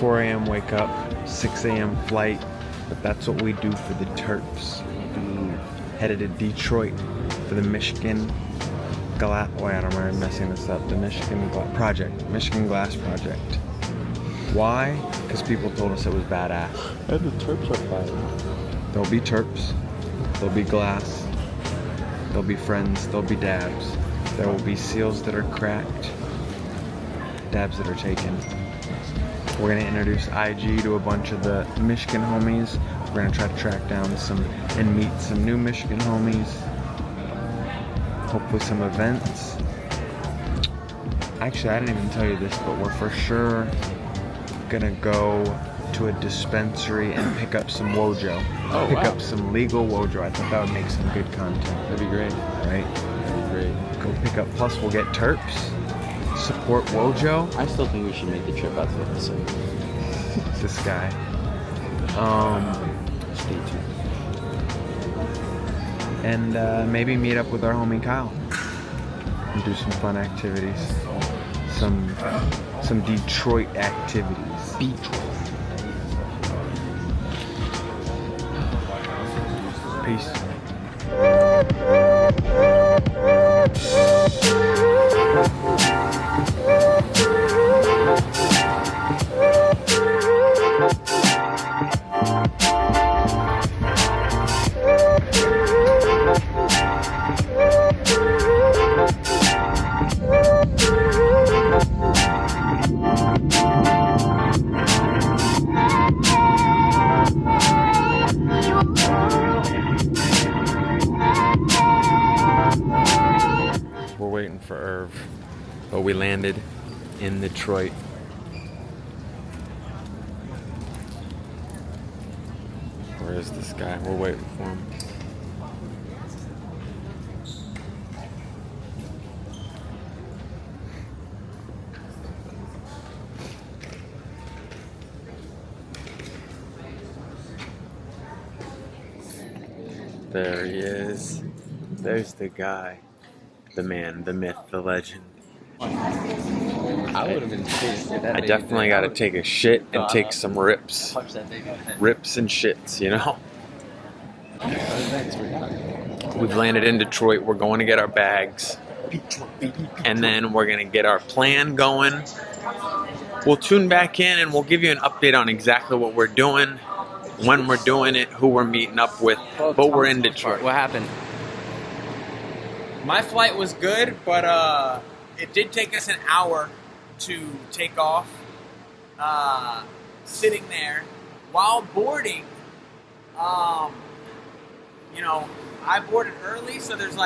4 a.m. wake up, 6 a.m. flight, but that's what we do for the Terps. We headed to Detroit for the Michigan Glass. Wait, I'm messing this up. The Michigan Glass Project. Why? Because people told us it was badass. And the Terps are fire. There'll be Terps. There'll be glass. There'll be friends. There'll be dabs. There will be seals that are cracked. Dabs that are taken. We're gonna introduce IG to a bunch of the Michigan homies. We're gonna try to track down and meet some new Michigan homies. Hopefully some events. Actually, I didn't even tell you this, but we're for sure gonna go to a dispensary and pick up some Wojo. Pick up some legal Wojo. I thought that would make some good content. That'd be great. Right? That'd be great. Go pick up, plus we'll get Terps. Support Wojo. I still think we should make the trip out to the Pacific. This guy. Stay tuned. And maybe meet up with our homie Kyle and do some fun activities. Some Detroit activities. Detroit. Peace. We're waiting for Irv, but we landed in Detroit. Where is this guy? We're waiting for him. There he is. There's the guy. The man, the myth, the legend. I would have been pissed if that I definitely got to take a shit and take some rips. Punch that thing. Rips and shits, you know? We've landed in Detroit. We're going to get our bags. And then we're going to get our plan going. We'll tune back in and we'll give you an update on exactly what we're doing, when we're doing it, who we're meeting up with. But we're in Detroit. What happened? My flight was good, but it did take us an hour to take off. Sitting there while boarding, I boarded early, so there's a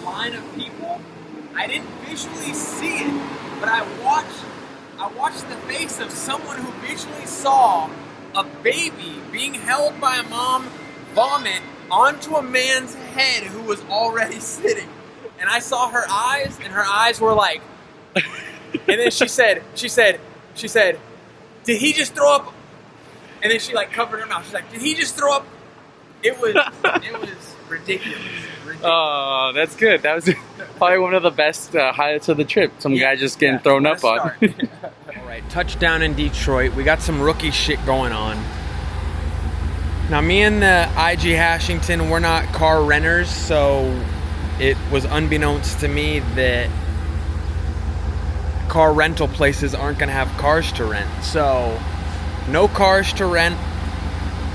line of people. I didn't visually see it, but I watched the face of someone who visually saw a baby being held by a mom vomit onto a man's head who was already sitting. And I saw her eyes, and her eyes were like, and then she said, did he just throw up? And then she covered her mouth. She's like, did he just throw up? It was ridiculous. Oh, that's good. That was probably one of the best highlights of the trip. Some guy just getting thrown up on. All right, touchdown in Detroit. We got some rookie shit going on. Now, me and the IG Hashington, we're not car renters, so it was unbeknownst to me that car rental places aren't going to have cars to rent. So, no cars to rent.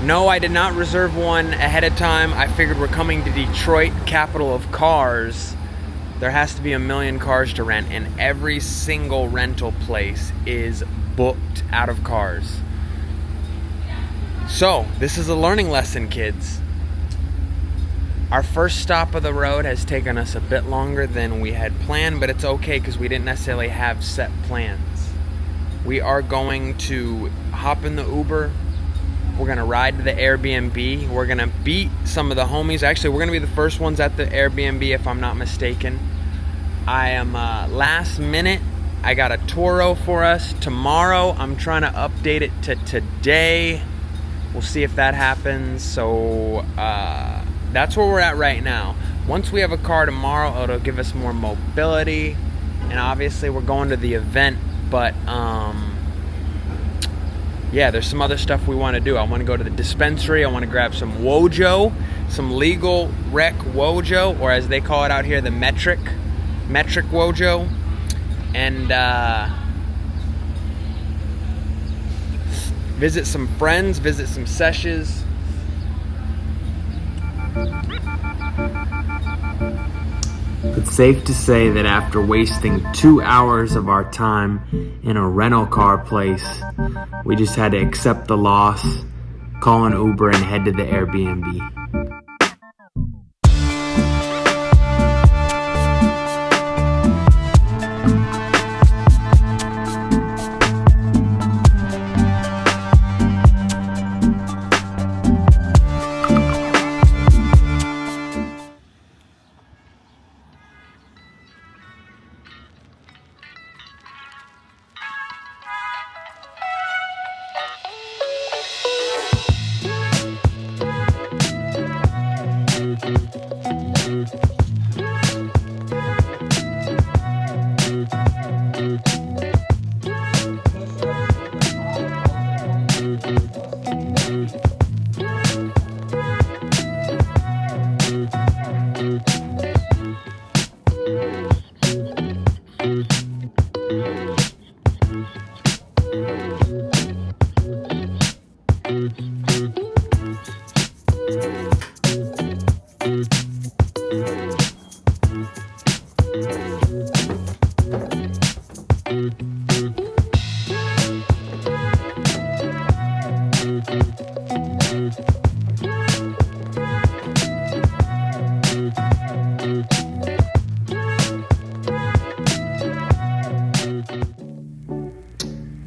No, I did not reserve one ahead of time. I figured we're coming to Detroit, capital of cars. There has to be a million cars to rent, and every single rental place is booked out of cars. So, this is a learning lesson, kids. Our first stop of the road has taken us a bit longer than we had planned, but it's okay because we didn't necessarily have set plans. We are going to hop in the Uber. We're going to ride to the Air BnB. We're going to beat some of the homies. Actually, we're going to be the first ones at the Air BnB, if I'm not mistaken. I am last minute. I got a Toro for us tomorrow. I'm trying to update it to today. We'll see if that happens. So that's where we're at right now. Once we have a car tomorrow, it'll give us more mobility. And obviously we're going to the event, but yeah, there's some other stuff we want to do. I want to go to the dispensary. I want to grab some Wojo, some legal rec Wojo, or as they call it out here, the metric Wojo, and visit some friends, visit some sessions. It's safe to say that after wasting 2 hours of our time in a rental car place, we just had to accept the loss, call an Uber, and head to the Air BnB.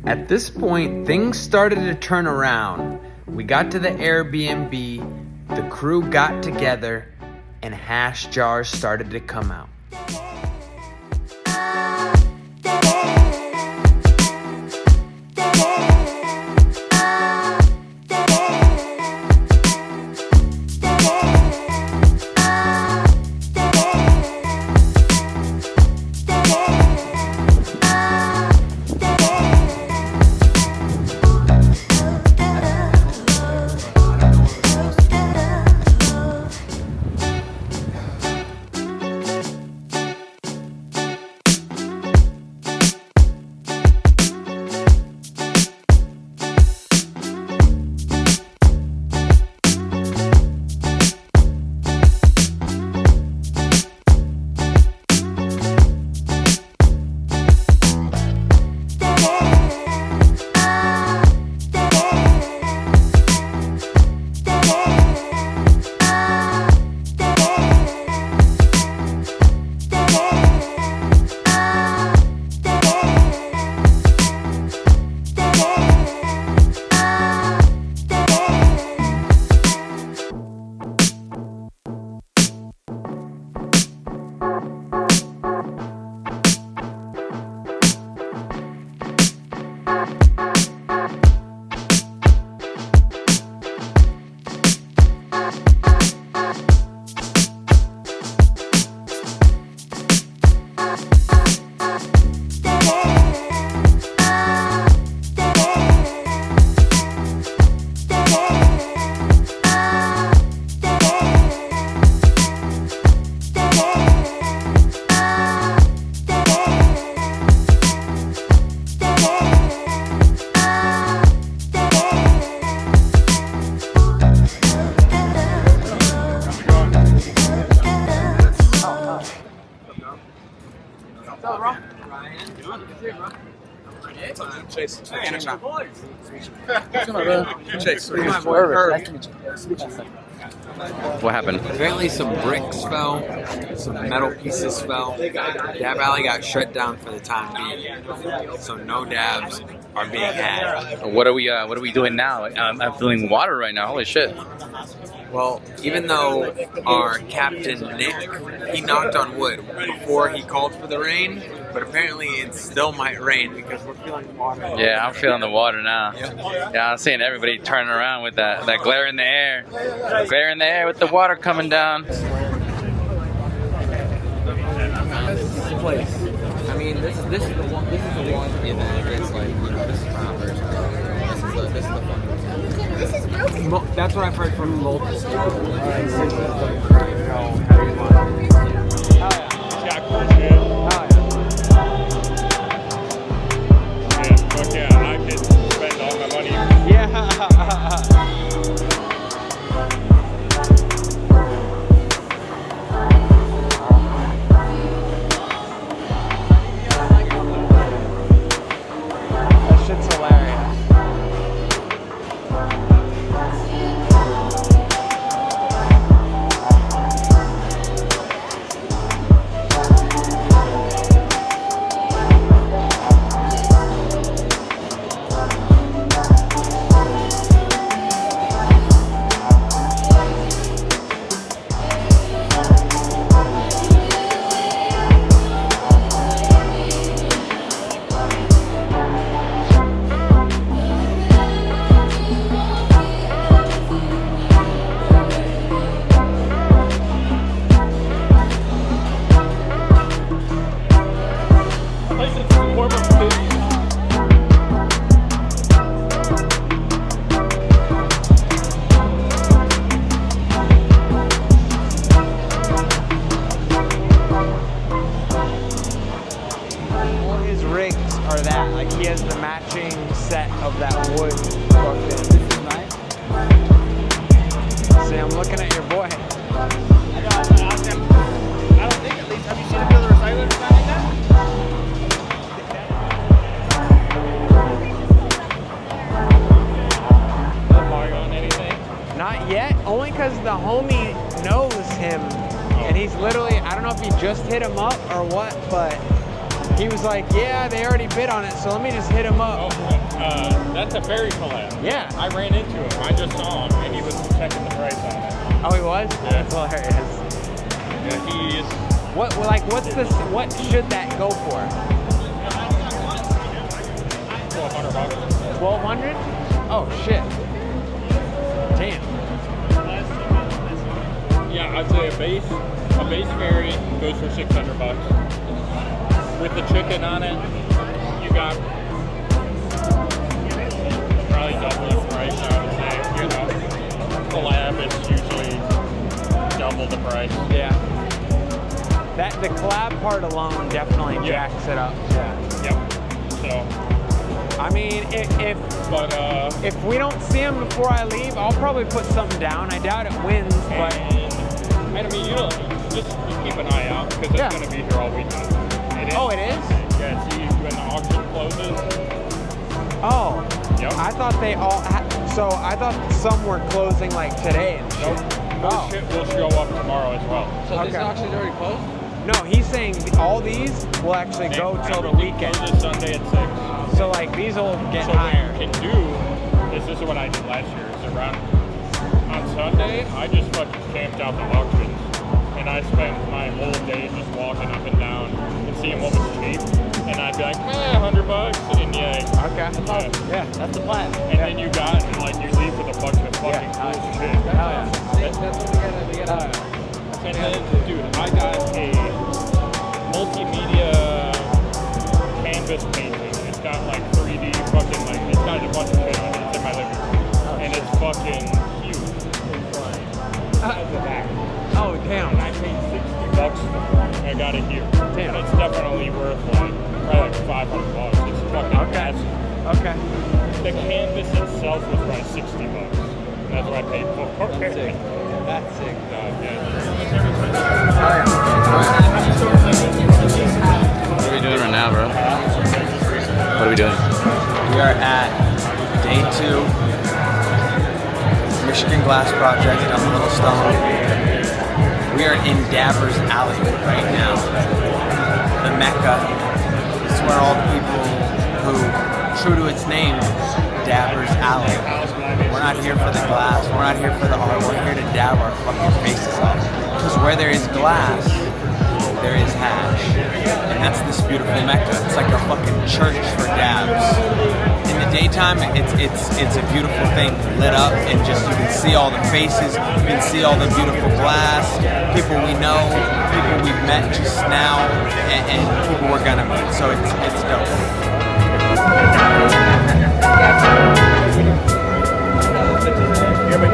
At this point, things started to turn around. We got to the Airbnb, the crew got together, and hash jars started to come out. Chase. What happened? Apparently some bricks fell, some metal pieces fell. Dab Alley got shut down for the time being, so no dabs are being had. What are we doing now? I'm feeling water right now. Holy shit! Well, even though our captain Nick, he knocked on wood before he called for the rain, but apparently it still might rain because we're feeling water. Yeah, I'm feeling the water now. Yeah, I'm seeing everybody turning around with that glare in the air. Glare in the air with the water coming down. This place. I mean, this is the one event. It's like, you know, this is proper. That's what I've heard from multiple people. Got cool shit. Yeah, fuck yeah, I could spend all my money. Yeah. That shit's hilarious. Place is warm up too. All his rigs are that. Like he has the matching set of that wood. This is nice. See, I'm looking at your boy. I don't think at least. Have you seen him build a recycler design like that? On anything? Not yet, only because the homie knows him. And he's literally, I don't know if he just hit him up or what, but he was like, yeah, they already bid on it, so let me just hit him up. Oh, that's a ferry collab. Yeah. I ran into him. I just saw him, and he was checking the price on it. Oh, he was? Yeah. That's hilarious. Yeah, he is. What should that go for? $1,200. 1,200? Oh, shit. Damn. Yeah, I'd say a base ferry goes for $600. With the chicken on it, you got probably double the price. I would say, you know, collab is usually double the price. Yeah. The collab part alone definitely jacks it up. Yeah. Yep. So. I mean, if we don't see him before I leave, I'll probably put something down. I doubt it wins, but I mean, you know, just keep an eye out because it's going to be here all weekend. Oh, it is? Yeah, see when the auction closes. Oh. Yep. I thought they all. So I thought some were closing like today. And nope. Oh. Shit will show up tomorrow as well. So this auction's already closed? No, he's saying all these will actually go till the weekend. Closes Sunday at 6. So like these will get so higher. What you can do is this is what I did last year. Is around on Sunday, I just fucking camped out the auctions, and I spent my whole day just walking up and down and seeing what was cheap. And I'd be like, $100, and Yeah, that's the plan. And then you got like you leave with a bunch of fucking cool shit. Hell yeah. That's what we gotta get out. And then, dude, I got a multimedia canvas painting. It's got like 3D fucking like it's got a bunch of shit on it. It's in my living room, and it's fucking huge. Oh damn! And I paid $60 for it. I got it here. Damn. And it's definitely worth like probably like $500. It's fucking massive. Okay. The canvas itself was probably $60. And that's what I paid for. That's sick. That's sick. What are we doing right now, bro? What are we doing? We are at day 2, Michigan Glass Project on Little Stone. We are in Dabbers Alley right now. The Mecca. This is where all the people who, true to its name, Dabbers Alley. We're not here for the glass, we're not here for the art, we're here to dab our fucking faces off. Because where there is glass, there is hash. And that's this beautiful Mecca. It's like a fucking church for dabs. In the daytime, it's a beautiful thing, lit up, and just you can see all the faces, you can see all the beautiful glass, people we know, people we've met just now, and people we're gonna meet. So it's dope. Yeah, but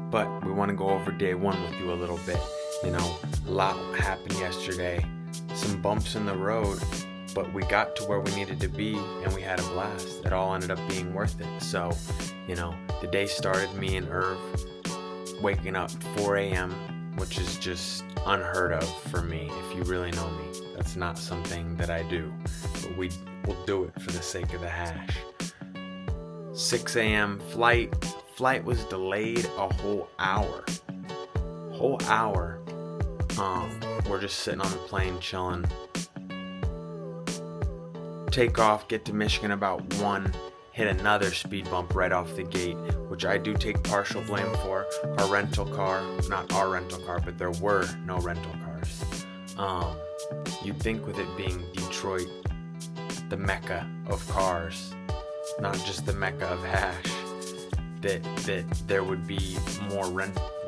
But we want to go over day one with you a little bit. You know, a lot happened yesterday. Some bumps in the road, but we got to where we needed to be and we had a blast. It all ended up being worth it. So, you know, the day started me and Irv waking up 4 a.m., which is just unheard of for me. If you really know me, that's not something that I do, but we will do it for the sake of the hash. 6 a.m. flight was delayed a whole hour. We're just sitting on the plane chilling. Take off, get to Michigan about 1, hit another speed bump right off the gate, which I do take partial blame for. Our rental car, not our rental car, but there were no rental cars. You'd think with it being Detroit, the mecca of cars, not just the mecca of hash, that there would be more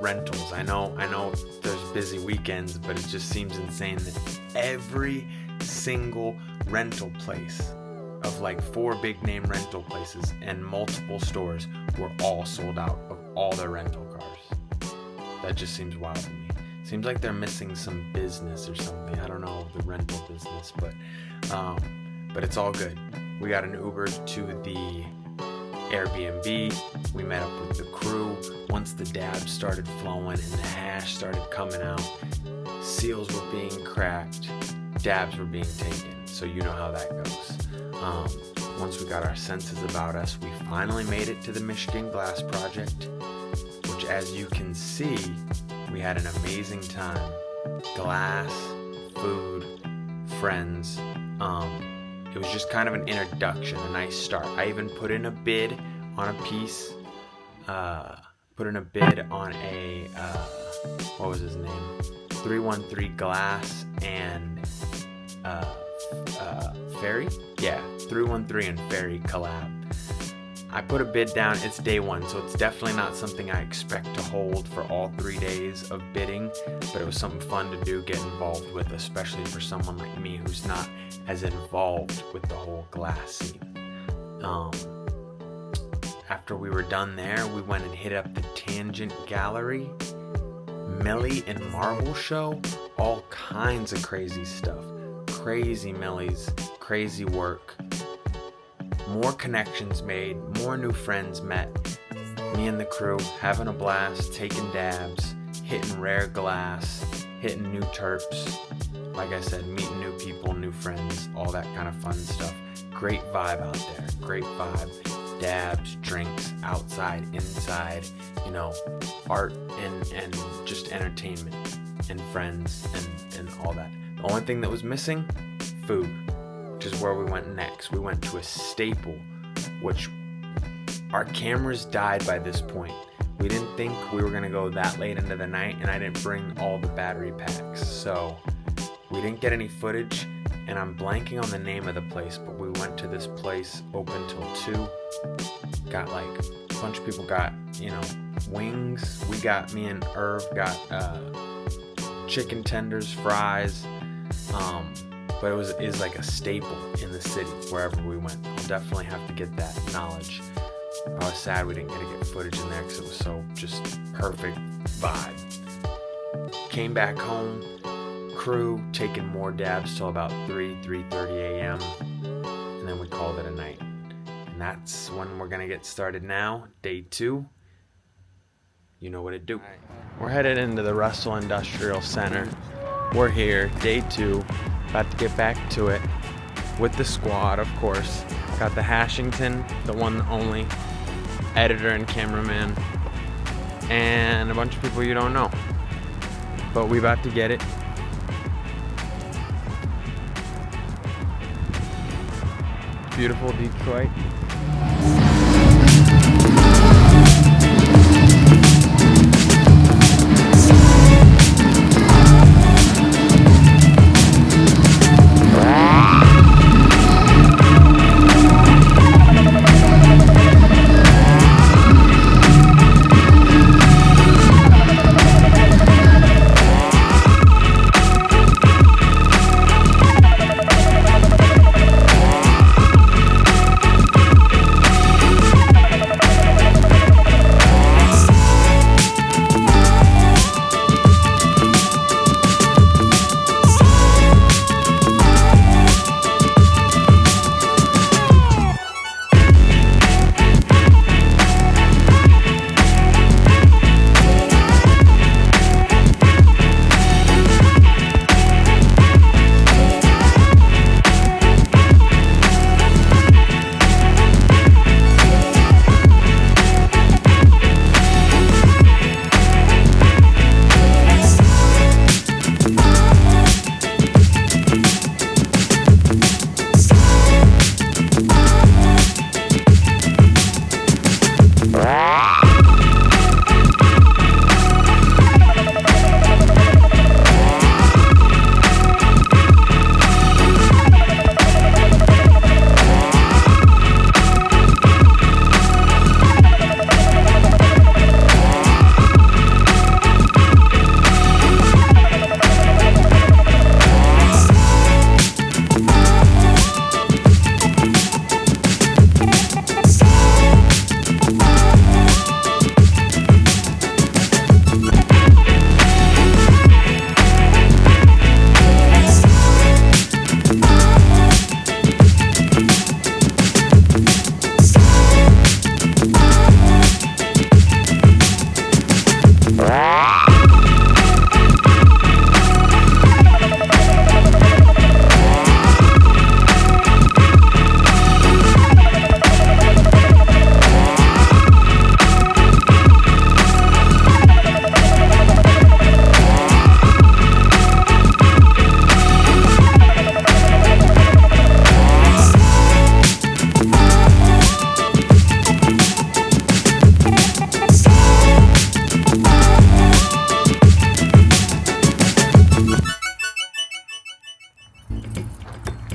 rentals. I know there's busy weekends, but it just seems insane that every single rental place of like 4 big name rental places and multiple stores were all sold out of all their rental cars. That just seems wild to me. Seems like they're missing some business or something. I don't know, the rental business, but it's all good. We got an Uber to the Air BnB. We met up with the crew. Once the dabs started flowing and the hash started coming out, seals were being cracked, dabs were being taken. So you know how that goes. Once we got our senses about us, we finally made it to the Michigan Glass Project, which, as you can see, we had an amazing time. Glass, food, friends. It was just kind of an introduction, a nice start. I even put in a bid on a piece, put in a bid on a, what was his name? 313 Glass and Ferry? Yeah, 313 and Ferry collab. I put a bid down. It's day 1, so it's definitely not something I expect to hold for all 3 days of bidding, but it was something fun to do, get involved with, especially for someone like me who's not as involved with the whole glass scene. After we were done there, we went and hit up the Tangent Gallery, Millie and Marble Show, all kinds of crazy stuff. Crazy Millies, crazy work. More connections made, more new friends met. Me and the crew having a blast, taking dabs, hitting rare glass, hitting new terps. Like I said, meeting new people, new friends, all that kind of fun stuff. Great vibe out there, great vibe. Dabs, drinks, outside, inside, you know, art and just entertainment and friends and all that. The only thing that was missing, food, which is where we went next. We went to a staple, which our cameras died by this point. We didn't think we were gonna go that late into the night, and I didn't bring all the battery packs, so we didn't get any footage, and I'm blanking on the name of the place, but we went to this place open till 2. Got like a bunch of people got, you know, wings. Me and Irv got chicken tenders, fries, but it is like a staple in the city wherever we went. I'll definitely have to get that knowledge. I was sad we didn't get footage in there because it was so just perfect vibe. Came back home, crew taking more dabs till about 3:30 a.m. and then we called it a night. And that's when we're gonna get started now, day 2. You know what to do. We're headed into the Russell Industrial Center. We're here, day 2, about to get back to it with the squad, of course. Got the Hashington, the one and only editor and cameraman, and a bunch of people you don't know. But we about to get it. Beautiful Detroit.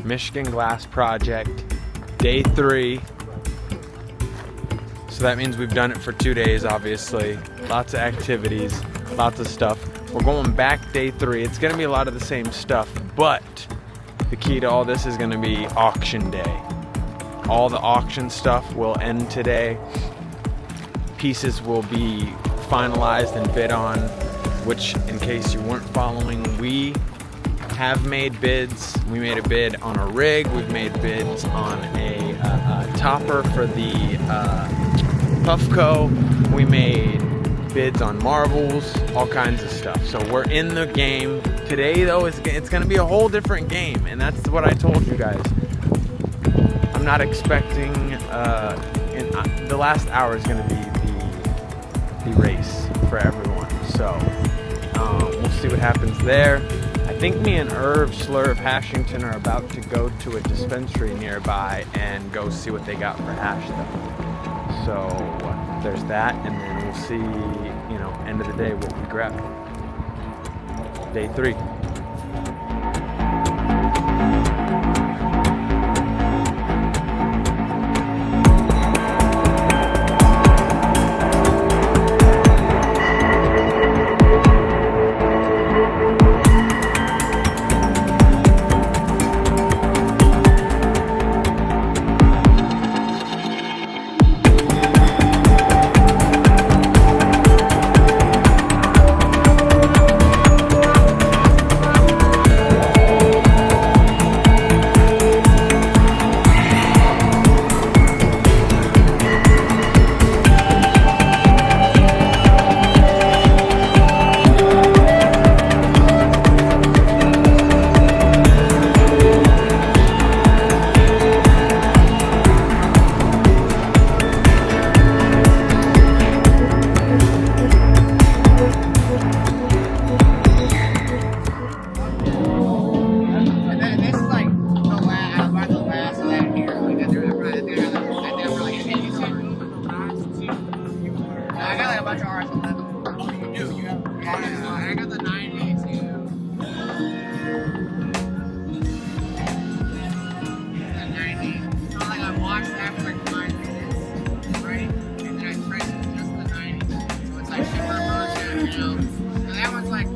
Michigan Glass Project, day 3. So that means we've done it for 2 days, obviously. Lots of activities, lots of stuff. We're going back day 3. It's gonna be a lot of the same stuff, but the key to all this is gonna be auction day. All the auction stuff will end today. Pieces will be finalized and bid on, which, in case you weren't following, we have made bids. We made a bid on a rig. We've made bids on a topper for the Puffco. We made bids on marbles, all kinds of stuff. So we're in the game. Today, though, it's going to be a whole different game, and that's what I told you guys. I'm not expecting, the last hour is going to be the race for everyone. So we'll see what happens there. I think me and Irv Slurv Hashington are about to go to a dispensary nearby and go see what they got for hash though. So there's that, and then we'll see, end of the day what we grab. Day 3. That one's like